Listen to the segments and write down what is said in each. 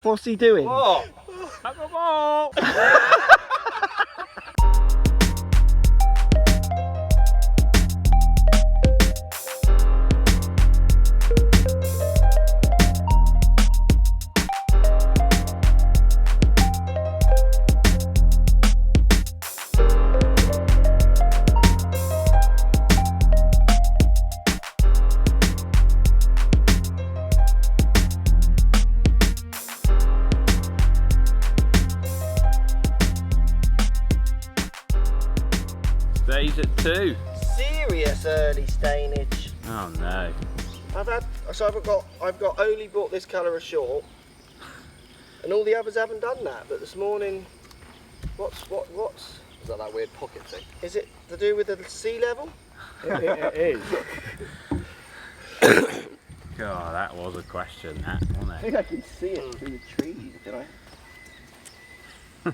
What's he doing? What? Have a ball! Stays at 2. Serious early stainage. Oh no. I've got only bought this colour of short, and all the others haven't done that. But this morning, what's? Is that weird pocket thing? Is it to do with the sea level? It is. God, that was a question, that, wasn't I it? think I can see it through the trees. Can I?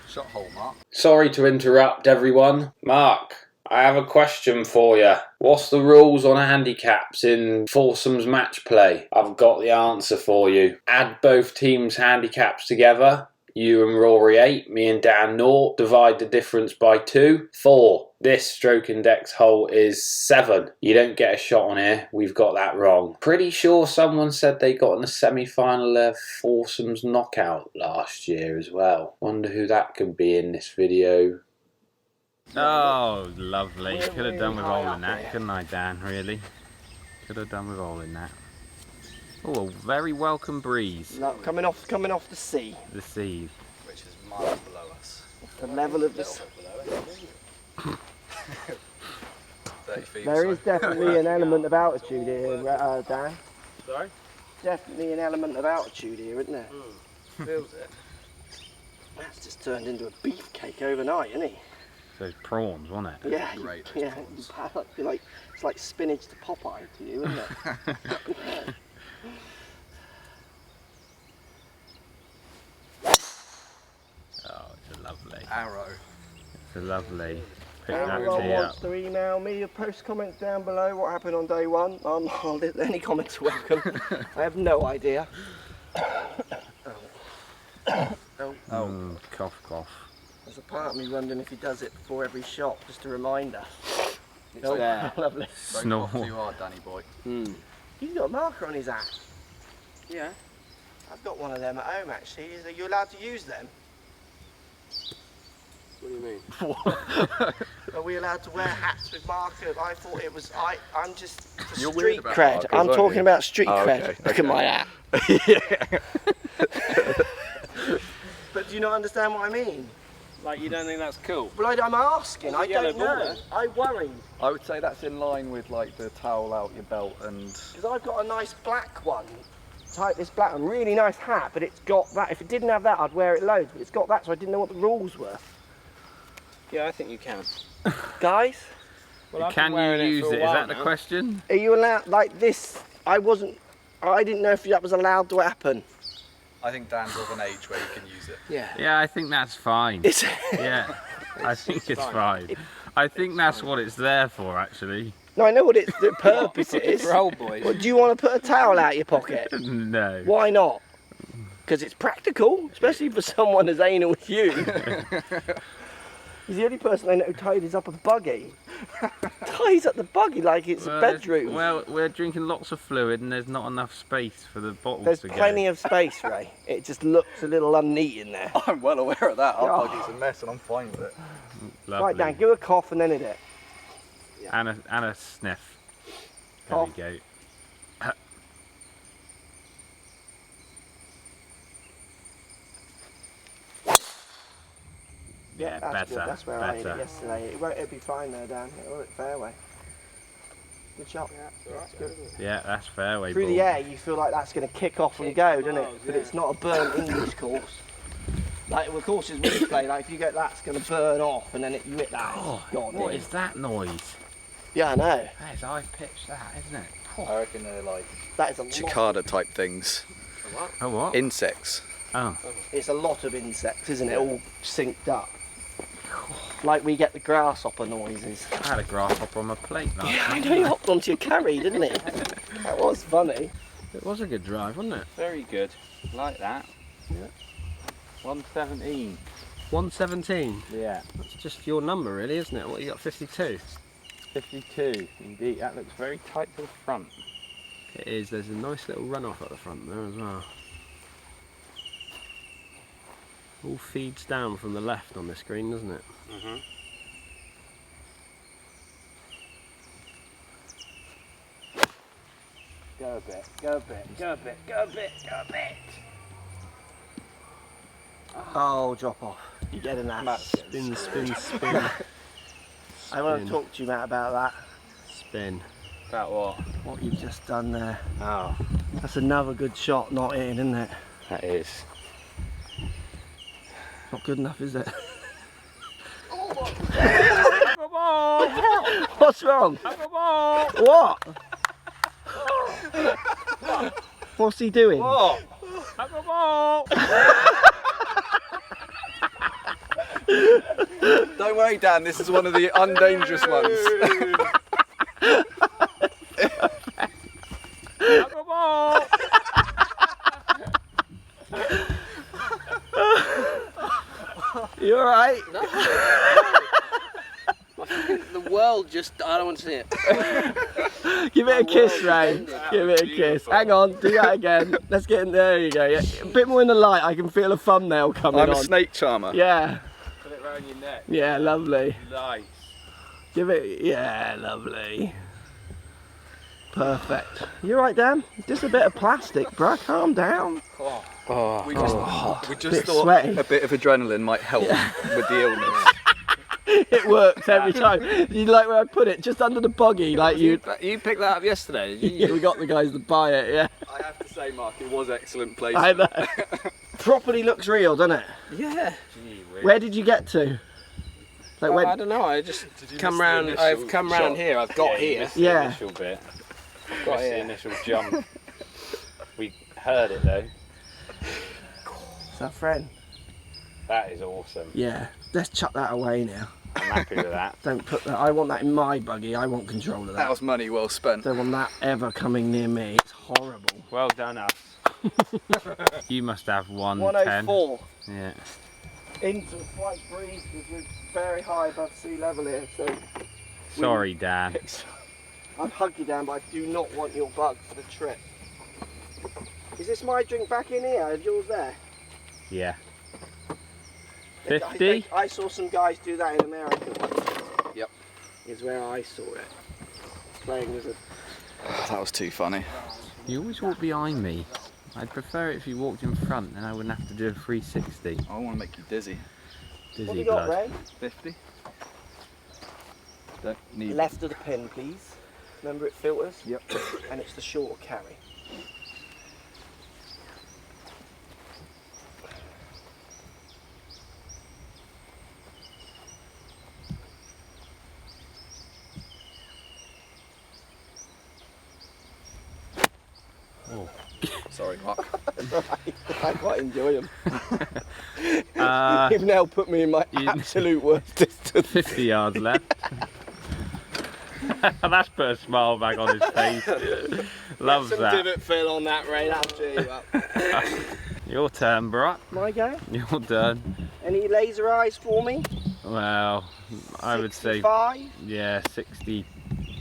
Shot hole, Mark. Sorry to interrupt everyone. Mark, I have a question for you. What's the rules on handicaps in foursomes match play? I've got the answer for you. Add both teams' handicaps together. You and Rory 8, me and Dan 0. Divide the difference by 2. 4. This stroke index hole is 7. You don't get a shot on here. We've got that wrong. Pretty sure someone said they got in the semi-final of foursomes knockout last year as well. Wonder who that could be in this video. Oh, lovely. Could have done with all in that, couldn't I, Dan? Really? Could have done with all in that. Oh, a very welcome breeze. No, coming off the sea. The sea. Which is miles below us. The level of the sea. 30 feet. There is definitely an element of altitude here, Dan. Sorry? Definitely an element of altitude here, isn't there? Feels it. That's just turned into a beefcake overnight, isn't he? Those prawns, wasn't it? Yeah, Great yeah. prawns. It's like spinach to Popeye to you, isn't it? Oh, it's a lovely. Arrow. It's a lovely. Pick that Anyone tee wants up. to email me or post comments down below what happened on day one? Any comments are welcome. I have no idea. Cough, cough. There's a part of me wondering if he does it before every shot, just a reminder. It's there. Lovely. Don't Snore. cough too hard, Danny boy. He's got a marker on his hat. Yeah. I've got one of them at home actually. Are you allowed to use them? What do you mean? Are we allowed to wear hats with marker? I thought it was. I'm just for You're street weird about cred. markers, I'm aren't talking you? about street Oh, cred. okay, Look at my hat. But do you not understand what I mean? Like, you don't think that's cool? Well, I'm asking. I don't know. I worry I would say that's in line with like the towel out your belt and... because I've got a nice black one. Type this black one, really nice hat, but it's got that. If it didn't have that, I'd wear it loads. But it's got that, so I didn't know what the rules were. Yeah, I think you can. Guys, Well, I've Can been wearing you use for it? a Is while that the now. question? are you allowed like this? I didn't know if that was allowed to happen. I think Dan's of an age where you can use it. Yeah. Yeah, I think that's fine. It's Yeah, I think it's fine. I think that's what it's there for, actually. no, I know what the purpose is. For old boys. Well, do you want to put a towel out your pocket? No. Why not? Because it's practical, especially for someone as anal as you. He's the only person I know who ties up a buggy. Ties up the buggy like it's a bedroom. Well, we're drinking lots of fluid and there's not enough space for the bottles There's to plenty go. of space, Ray. It just looks a little unneat in there. I'm well aware of that. Our Oh. buggy's a mess and I'm fine with it. Lovely. Right, Dan, give a cough and then hit it. And a sniff. There Cough. we go. Yeah, That's better. good. That's where I hit it better. yesterday. It'll be fine there, Dan. It'll hit fairway. Good shot. That's good. Yeah, that's fairway Through ball. the air, you feel like that's going to kick off and go, doesn't it? But it's not a burnt English course. Like the courses we play, like if you get that's going to burn off and then you hit that. Oh, God, what is that noise? Yeah, I know. That is high pitch, that, isn't it? I reckon they're like That is a lot. cicada type things. Oh, what? Insects. Oh. It's a lot of insects, isn't it? All synced up. Like we get the grasshopper noises. I had a grasshopper on my plate last Yeah, I night. know he hopped onto your carry, didn't he? That was funny. It was a good drive, wasn't it? Very good. Like that. Yeah. 117. 117. Yeah. That's just your number, really, isn't it? What, you got 52? 52. Indeed. That looks very tight to the front. It is. There's a nice little runoff at the front there as well. All feeds down from the left on this green, doesn't it? Mm-hmm. Go a bit, go a bit, go a bit, go a bit, go a bit. Oh, drop off. You get an ass. Spin, spin, spin. I want to talk to you, Matt, about that. Spin. About what? What you've just done there. Oh, That's another good shot not in, isn't it? that is. Not good enough, is it? What's wrong? What? What's he doing? What? Don't worry, Dan, this is one of the undangerous ones. You alright? The world just, I don't want to see it. Give it a kiss, Ray. Give it a kiss. Hang on, do that again. Let's get in there. You go. Yeah. A bit more in the light. I can feel a thumbnail coming I'm on. a snake charmer. Yeah. Put it round your neck. Yeah, lovely. Nice. Give it. Yeah, lovely. Perfect. You alright, Dan? Just a bit of plastic, bruh. Calm down. Oh, We just Bit thought sweaty. a bit of adrenaline might help with the illness. It works every time. You like where I put it? Just under the buggy, like you. You picked that up yesterday, did you? We got the guys to buy it. Yeah. I have to say, Mark, it was excellent place. I know. Properly looks real, doesn't it? Yeah. Where did you get to? Like Well, I when? don't know. I just you come miss the round. initial I've come round shot? here. I've got you here. missed the Yeah. initial bit. Got Missed the here. initial jump. We heard it though. Is that friend? That is awesome. Yeah. Let's chuck that away now. I'm happy with that. Don't put that. I want that in my buggy. I want control of That that. was money well spent. Don't want that ever coming near me. It's horrible. Well done us. You must have 110. 104. Yeah. Into a slight breeze because we're very high above sea level here. So Sorry, Dan. I'd hug you down, but I do not want your bug for the trip. Is this my drink back in here? Is yours there? Yeah. I 50? I saw some guys do that in America once. Yep. Is where I saw it. Playing as a... That was too funny. You always walk behind me. I'd prefer it if you walked in front, then I wouldn't have to do a 360. I want to make you dizzy. What have Dizzy you got, blood. Ray? 50. Don't need. Left of the pin, please. Remember it filters? Yep. And it's the short carry. Sorry, Mark. I quite enjoy them. Uh, You've now put me in my you- absolute worst distance. 50 yards left. That's put a smile back on his face. Loves Some that. divot fill on that, Ray. That'll cheer you up. Your turn, bro. My go? Your turn. Any laser eyes for me? Well, I would say, 65? yeah, 60.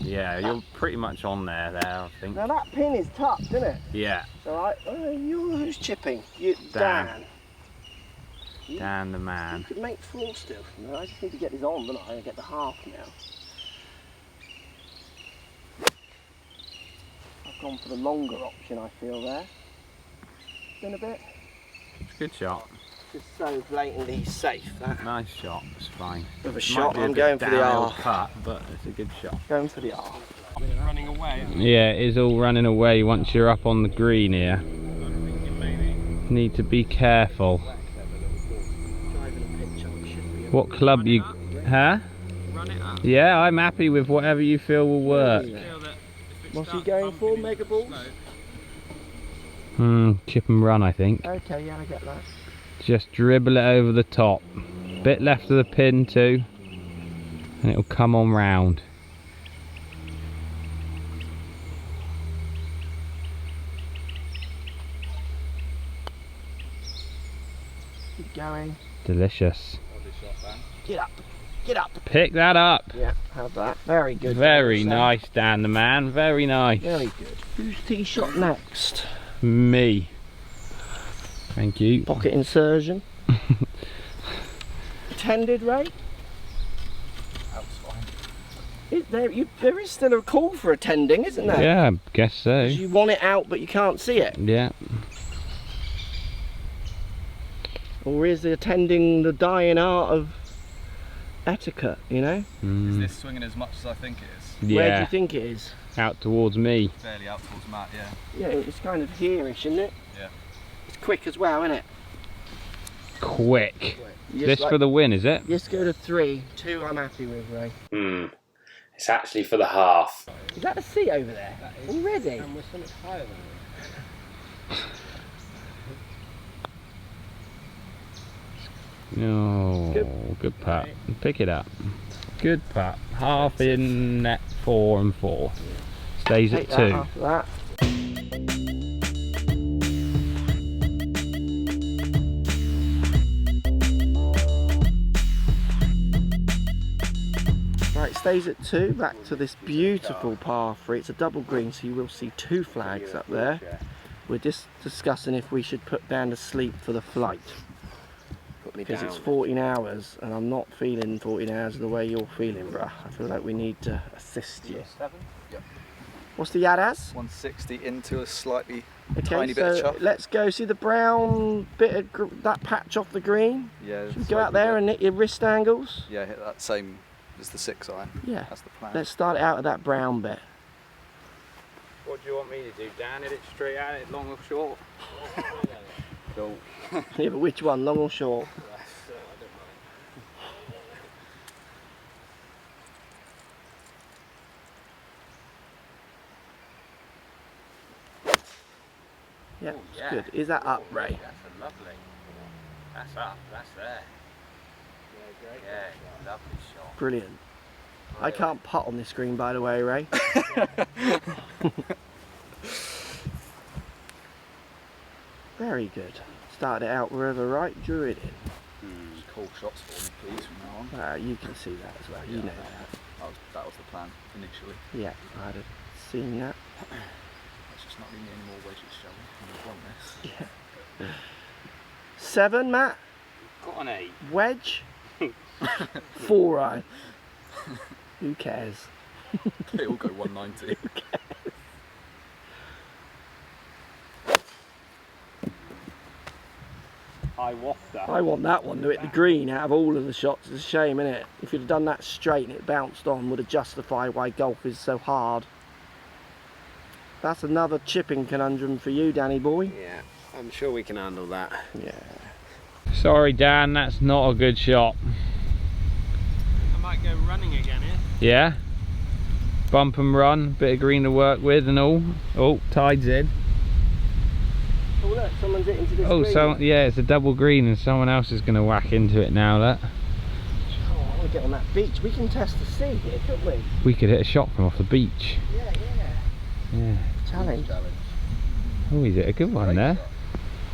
Yeah, you're pretty much on there, I think. Now that pin is tough, isn't it? Yeah, So who's chipping? You, Dan. Dan. Dan the You man. could make 4 still. No, I just need to get this on, don't I? I get the half now. I've gone for the longer option, I feel there. Been a bit. Good shot. Just so blatantly safe, that. Nice shot. It's fine. With a Might shot, be a I'm bit going for the downhill R. cut, but it's a good shot. Going for the R. Running away. Yeah, it is all running away once you're up on the green here. Need to be careful. What club you... Huh? Yeah, I'm happy with whatever you feel will work. What's he going for? Mega balls? Chip and run, I think. Okay, yeah, I get that. Just dribble it over the top. Bit left of the pin too. And it'll come on round. Keep going. Delicious. Get up. Get up. Pick that up. Yeah, have that. Very good. Very Dan. nice, Dan the man. Very nice. Very good. Who's tee shot next? Me. Thank you. Pocket insertion. Tended, Ray? There is still a call for attending, isn't there? Yeah, I guess so. 'Cause you want it out, but you can't see it. Yeah. Or is the attending the dying art of etiquette, you know? Is this swinging as much as I think it is? Yeah. Where do you think it is? Out towards me. Fairly out towards Matt, yeah. Yeah, it's kind of here-ish, isn't it? Yeah. It's quick as well, isn't it? Quick. You This just for the win, is it? Just go to 3. 2 I'm happy with, Ray. It's actually for the half. Is that a seat over there? Already? And we're so much higher than Oh, good putt. Pick it up. Good putt. Half in net 4 and 4. Stays Take at that 2. after that. Right, stays at 2. Back to this beautiful par 3. It's a double green, so you will see 2 flags up there. We're just discussing if we should put down to sleep for the flight. Because it's 14 hours and I'm not feeling 14 hours the way you're feeling, bruh. I feel like we need to assist you. Yep. What's the yard as? 160 into a slightly Okay, tiny bit of so chuff. let's go. See the brown bit of that patch off the green? Yeah. Should we go out there and hit your wrist angles? Yeah, hit that same as the 6 iron. Yeah. That's the plan. Let's start it out at that brown bit. What do you want me to do, Dan? Hit it straight at it, long or short? Cool. Yeah, but which one, long or short? Yeah, it's good. Is that up, Ray? That's a lovely. That's up. That's there. Yeah, lovely shot. Brilliant. I can't putt on this screen, by the way, Ray. Very good. Started it out wherever right, drew it in. Just call shots for me, please, from now on. You can see that as well. You know that. That was the plan initially. Yeah, I'd have seen that. Let's just not leave any more wedges, shall we? We want this. 7, Matt. Got an 8. Wedge. 4 iron. Who cares? They all go 190. High wafter. I want that one to hit the green out of all of the shots. It's a shame, isn't it? If you'd have done that straight and it bounced on, would have justified why golf is so hard. That's another chipping conundrum for you, Danny boy. Yeah, I'm sure we can handle that. Yeah. Sorry, Dan, that's not a good shot. I might go running again here. Yeah? Bump and run, bit of green to work with and all. Oh, tide's in. Oh look, someone's hit into this Oh, green. so yeah, it's a double green and someone else is going to whack into it now. That Oh, I want to get on that beach. We can test the sea here, couldn't we? we could hit a shot from off the beach. Yeah. Yeah. Challenge. Oh, is it a good one there?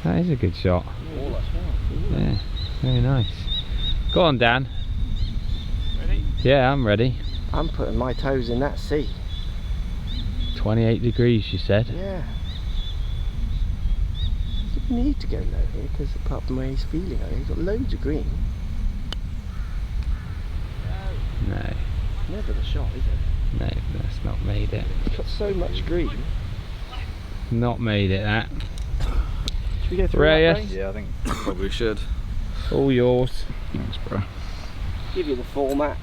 That is a good shot. Yeah, very nice. Go on, Dan. Ready? Yeah, I'm ready. I'm putting my toes in that sea. 28 degrees, you said. Yeah. You need to go low here because apart from where he's feeling, he's got loads of green. No, Never the shot, is it? no, that's not made it. It's got so much green. Not made it, that. Should we go through Reyes. that, Ray? Yeah, I think probably should. All yours. Thanks, bro. Give you the format.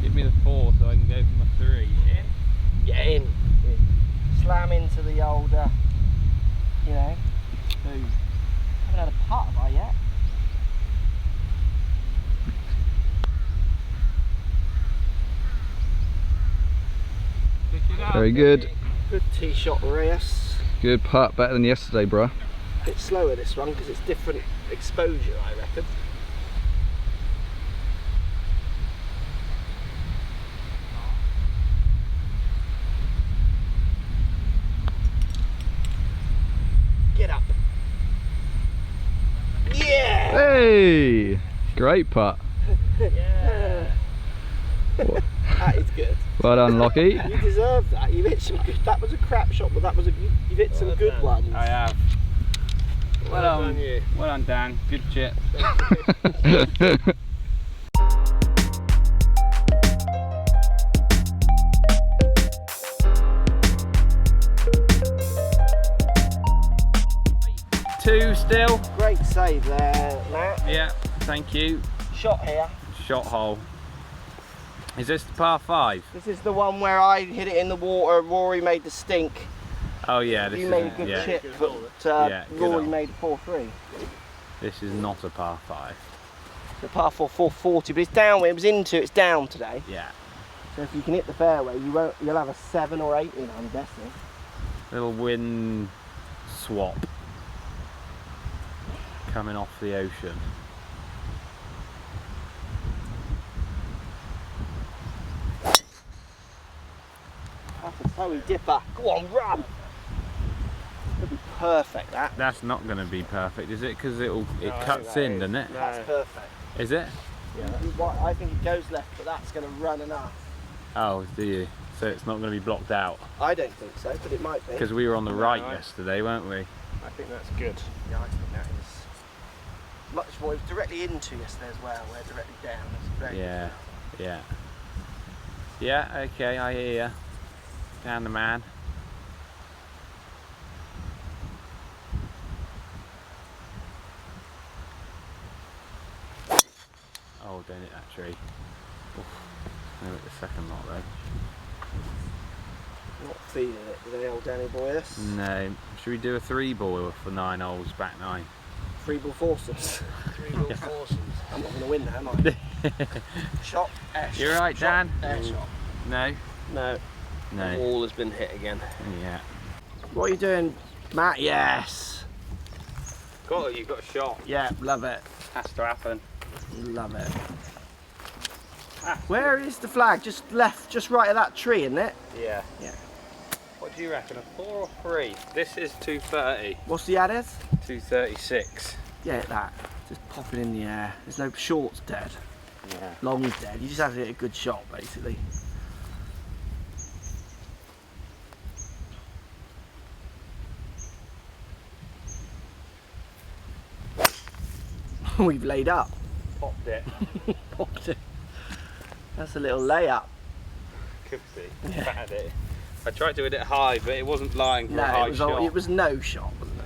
Give me the 4 so I can go for my 3. In? Get in. Slam into the old, you know, boom. Haven't had a putt, have I yet? Pick it up. Very good. Good tee shot, Reyes. Good putt, better than yesterday, bro. Bit slower this one because it's different exposure, I reckon. Get up. Great putt. Yeah. That is good. Well done, Lockey. You deserve that. You hit some good. That was a crap shot, but that was you've hit some good ones. I have. Well done, you. Well done, Dan. Good chip. Two still. Great save there, Matt. Yeah, thank you. Shot here. Shot hole. Is this the par 5? This is the one where I hit it in the water. Rory made the stink. Oh yeah, this You is made a good yeah. chip, but Yeah, good Rory hole. made a 4-3. This is not a par 5. The par 4 440, but it's down. It was into. It's down today. Yeah. So if you can hit the fairway, you'll have a 7 or 8 in. I'm guessing. Little wind swap coming off the ocean. That's a toe dipper. Go on, run. It'll be perfect. That. That's not going to be perfect, is it? Because it cuts in, doesn't it? That's perfect. Is it? Yeah. I think it goes left, but that's going to run enough. Oh, do you? So it's not going to be blocked out? I don't think so, but it might be. Because we were on the right yesterday, weren't we? I think that's good. Yeah, I think that is much more. It was directly into yesterday as well. We're directly down. It's very Yeah, yeah. Yeah, okay, I hear you. Down the man. Oh, don't hit that tree. Oof. No, hit the second lot though. Not feeling it today, old Danny boy. This No. Should we do a 3-ball for 9 holes, back 9? 3-ball foursomes. 3-ball foursomes. I'm not going to win that, am I? Shot. Air shot. You're right, Dan? Air shot. No? No. No. All has been hit again. Yeah. What are you doing, Matt? Yes. Got it, you've got a shot. Yeah, love it. Has to happen. Love it. Where is the flag? Just left, just right of that tree, isn't it? Yeah. Yeah. What do you reckon, a 4 or 3? This is 230. What's the added? 236. Yeah, that. Just pop it in the air. There's no short's dead. Yeah. Long's dead. You just have to hit a good shot, basically. We've laid up. Popped it. Popped it. That's a little layup. Could be. Batted it. I tried to hit it high, but it wasn't lying for a high shot. It was no shot, wasn't it?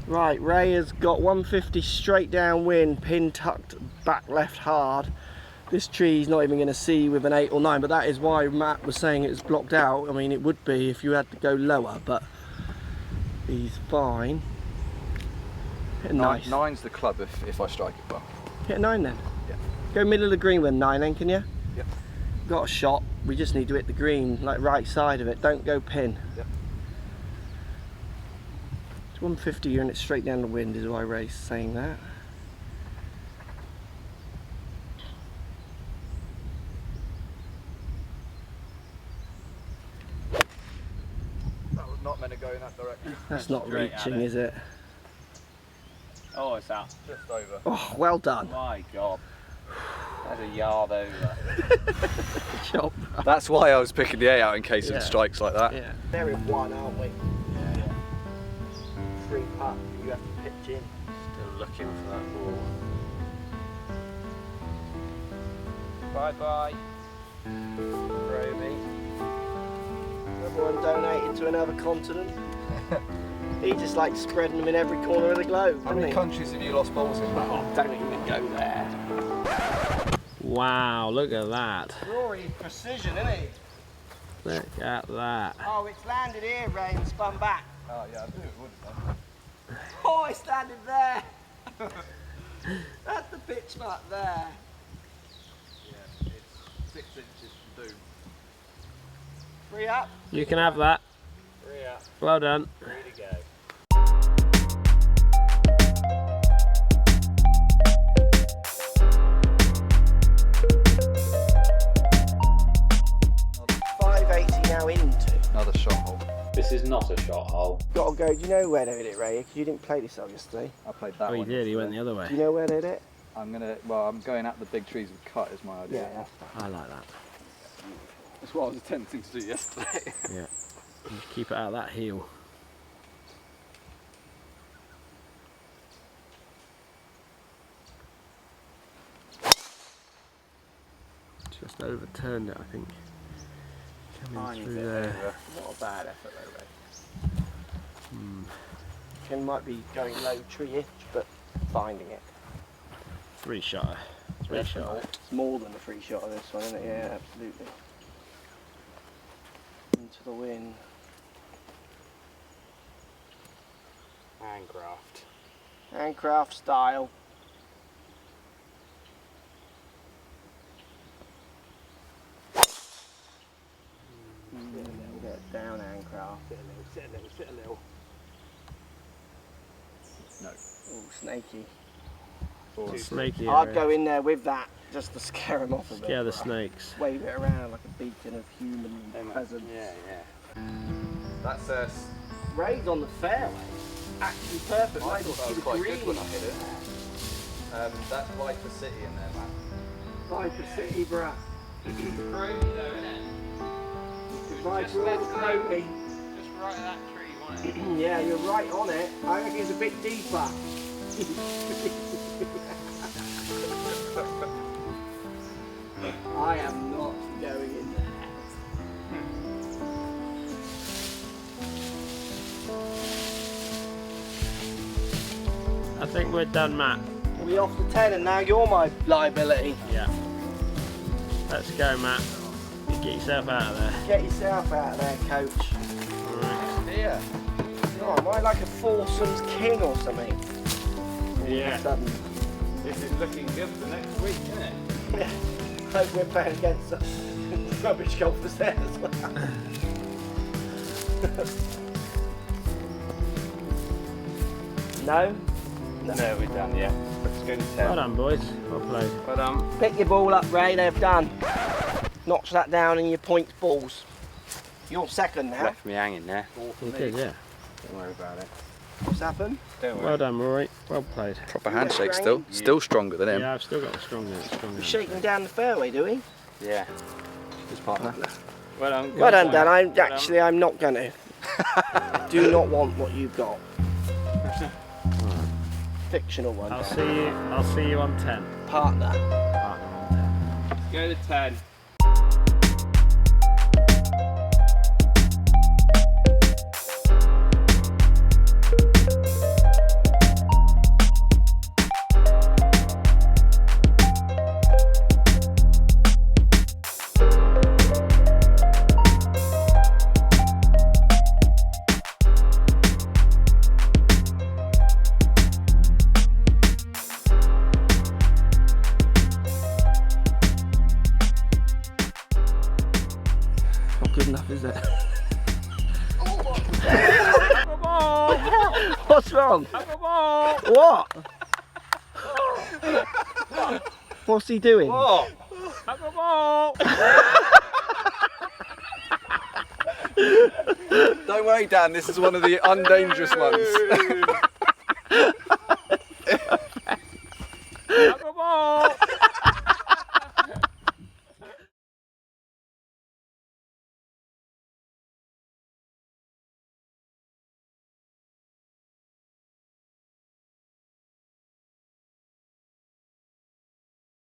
Right, Ray has got 150 straight downwind, pin tucked back left hard. This tree's not even going to see with an 8 or 9, but that is why Matt was saying it was blocked out. I mean, it would be if you had to go lower, but he's fine. Hit a nice. 9's the club if I strike it well. Hit a 9 then. Yeah. Go middle of the green with 9 then, can you? Yep. Got a shot. We just need to hit the green, like right side of it. Don't go pin. Yep. It's 150, you're in it straight down the wind, is why Ray's saying that. That was not meant to go in that direction. That's not Straight at reaching, it. is it? Oh, it's out. Just over. Oh, well done. My God. That's a yard over. Good job. That's why I was picking the 8 out in case Yeah. it strikes like that. Yeah. They're in 1, aren't we? Yeah. 3 putt, you have to pitch in. Still looking for that ball. Bye-bye. Roby. Everyone donated to another continent. He just likes spreading them in every corner of the globe, How doesn't many he? countries have you lost balls in? Oh, don't even go there. Wow, look at that. Rory, precision, isn't he? Look at that. Oh, it's landed here, Ray, and spun back. Oh yeah, I knew it would have done. Oh, it's landed there. That's the pitch mark there. Yeah, it's 6 inches from doom. 3 up. You can have that. 3 up, Well done. 3 to go. 580 now into. Another shot hole. This is not a shot hole. Got to go. Do you know where they hit it, Ray? Because you didn't play this up yesterday. I played that Oh, he one. did. He went the other way. Do you know where they hit it? I'm going at the big trees with cut is my idea. Yeah. I like that. That's what I was attempting to do yesterday. Yeah. Just keep it out of that heel. Just overturned it, I think. Coming through there. Not a bad effort though, Ray. Ken might be going low tree-ish, but finding it. Three shotter. It's more than a free shot of this one, isn't it? Yeah, absolutely. Into the wind. Handcraft. Handcraft style. Get down, handcraft. Sit a little. No. Oh, snaky. Snaky I'd area. go in there with that just to scare them off a bit. Scare the snakes. Wave it around like a beacon of human presence. Yeah. That's Ray's on the fairway. Actually perfect. I thought that was quite green. good when I hit it. That's Viper City in there, man. Viper City, bruh. Chromey though, isn't it? Viper all chromey. Just right at that tree, wasn't it? Yeah, you're right on it. I think it's a bit deeper. I am not going in there. I think we're done, Matt. We're off to 10 and now you're my liability. Yeah. Let's go, Matt. You get yourself out of there. Get yourself out of there, coach. Alright. Yeah. Oh, am I like a foursomes king or something? All of Yeah. a sudden. This is looking good for next week, isn't it? Yeah. Hope we're playing against rubbish golfers there as well. No? No, we're done, yeah. Let's go to 10. Well done, boys. Well played. Well done. Pick your ball up, Ray, they've done. Notch that down in your points balls. You're second now. Left me hanging there. You did, yeah. Don't worry about it. What's happened? Don't worry. Well done, Rory. Well played. Proper handshake still. Still stronger than him. Yeah, I've still got a strong He's shaking down the fairway, do we? Yeah. His partner. Well done. Well done, Dan. I'm not going to. Do not want what you've got. Fictional one. I'll see you on 10. Partner. Partner on 10. Go to 10. Good enough, is it? Come on! What's wrong? Come on! What? What's he doing? Come on! Don't worry, Dan. This is one of the undangerous ones.